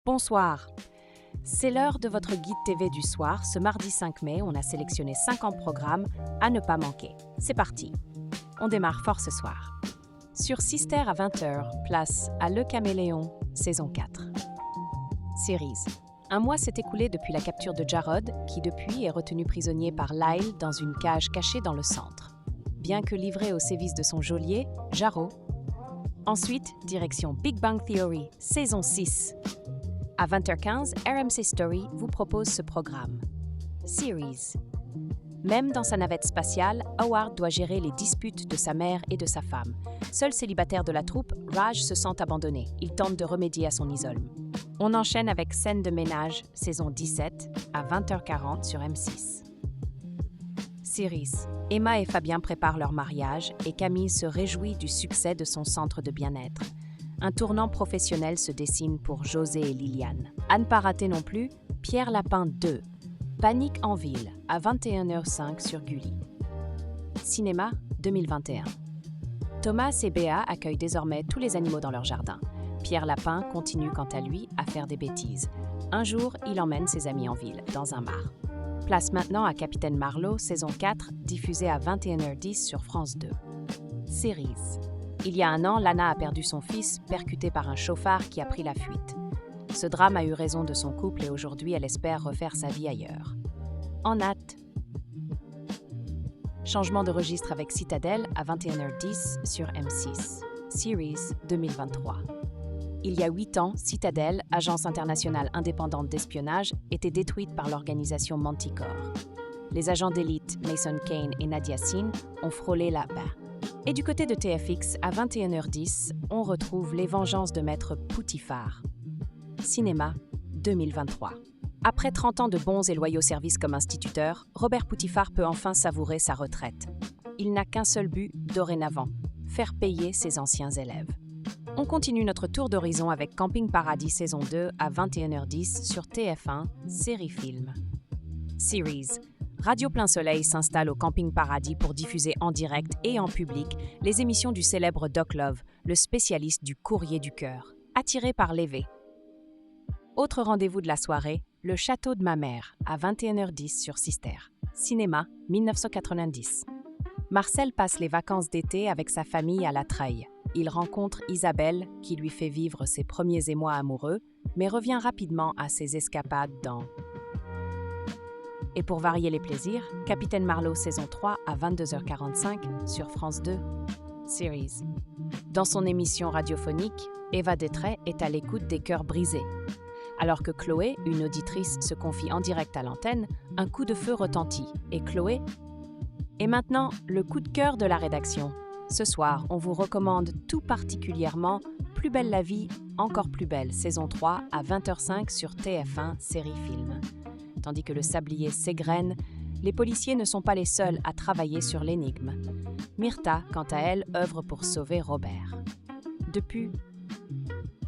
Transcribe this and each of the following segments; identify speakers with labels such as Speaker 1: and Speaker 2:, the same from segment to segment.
Speaker 1: Bonsoir. C'est l'heure de votre guide TV du soir. Ce mardi 5 mai, on a sélectionné 50 programmes à ne pas manquer. C'est parti. On démarre fort ce soir. Sur Sister à 20h, place à Le Caméléon, saison 4. Series. Un mois s'est écoulé depuis la capture de Jarod, qui depuis est retenu prisonnier par Lyle dans une cage cachée dans le centre. Bien que livré au sévice de son geôlier, Jarod. Ensuite, direction Big Bang Theory, saison 6. À 20h15, RMC Story vous propose ce programme. Series. Même dans sa navette spatiale, Howard doit gérer les disputes de sa mère et de sa femme. Seul célibataire de la troupe, Raj se sent abandonné. Il tente de remédier à son isolement. On enchaîne avec Scène de ménage, saison 17, à 20h40 sur M6. Series. Emma et Fabien préparent leur mariage et Camille se réjouit du succès de son centre de bien-être. Un tournant professionnel se dessine pour José et Liliane. À ne pas rater non plus, Pierre Lapin 2. Panique en ville, à 21h05 sur Gulli. Cinéma 2021. Thomas et Béa accueillent désormais tous les animaux dans leur jardin. Pierre Lapin continue quant à lui à faire des bêtises. Un jour, il emmène ses amis en ville, dans un mar. Place maintenant à Capitaine Marlowe, saison 4, diffusée à 21h10 sur France 2. Series. Il y a un an, Lana a perdu son fils, percuté par un chauffard qui a pris la fuite. Ce drame a eu raison de son couple et aujourd'hui, elle espère refaire sa vie ailleurs. En hâte. Changement de registre avec Citadel à 21h10 sur M6. Series 2023. Il y a 8 ans, Citadel, agence internationale indépendante d'espionnage, était détruite par l'organisation Manticore. Les agents d'élite Mason Kane et Nadia Sin ont frôlé là-bas. Et du côté de TFX, à 21h10, on retrouve Les Vengeances de Maître Poutifar. Cinéma 2023. Après 30 ans de bons et loyaux services comme instituteur, Robert Poutifar peut enfin savourer sa retraite. Il n'a qu'un seul but, dorénavant, faire payer ses anciens élèves. On continue notre tour d'horizon avec Camping Paradis saison 2 à 21h10 sur TF1, série film. Series. Radio Plein Soleil s'installe au Camping Paradis pour diffuser en direct et en public les émissions du célèbre Doc Love, le spécialiste du courrier du cœur, attiré par l'EV. Autre rendez-vous de la soirée, Le Château de ma mère, à 21h10 sur Sister. Cinéma, 1990. Marcel passe les vacances d'été avec sa famille à La Treille. Il rencontre Isabelle, qui lui fait vivre ses premiers émois amoureux, mais revient rapidement à ses escapades dans... Et pour varier les plaisirs, Capitaine Marlowe saison 3 à 22h45 sur France 2. Series. Dans son émission radiophonique, Eva Détray est à l'écoute des cœurs brisés. Alors que Chloé, une auditrice, se confie en direct à l'antenne, un coup de feu retentit. Et Chloé... Et maintenant, le coup de cœur de la rédaction. Ce soir, on vous recommande tout particulièrement Plus belle la vie, encore plus belle, saison 3 à 20h05 sur TF1, série film. Tandis que le sablier s'égrène, les policiers ne sont pas les seuls à travailler sur l'énigme. Myrtha, quant à elle, œuvre pour sauver Robert. Depuis.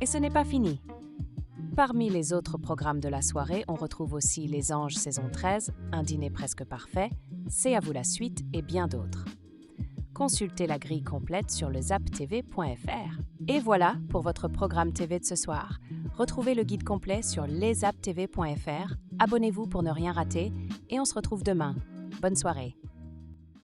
Speaker 1: Et ce n'est pas fini. Parmi les autres programmes de la soirée, on retrouve aussi Les Anges saison 13, Un dîner presque parfait, C'est à vous la suite et bien d'autres. Consultez la grille complète sur le zaptv.fr. Et voilà pour votre programme TV de ce soir. Retrouvez le guide complet sur leszaptv.fr. Abonnez-vous pour ne rien rater et on se retrouve demain. Bonne soirée.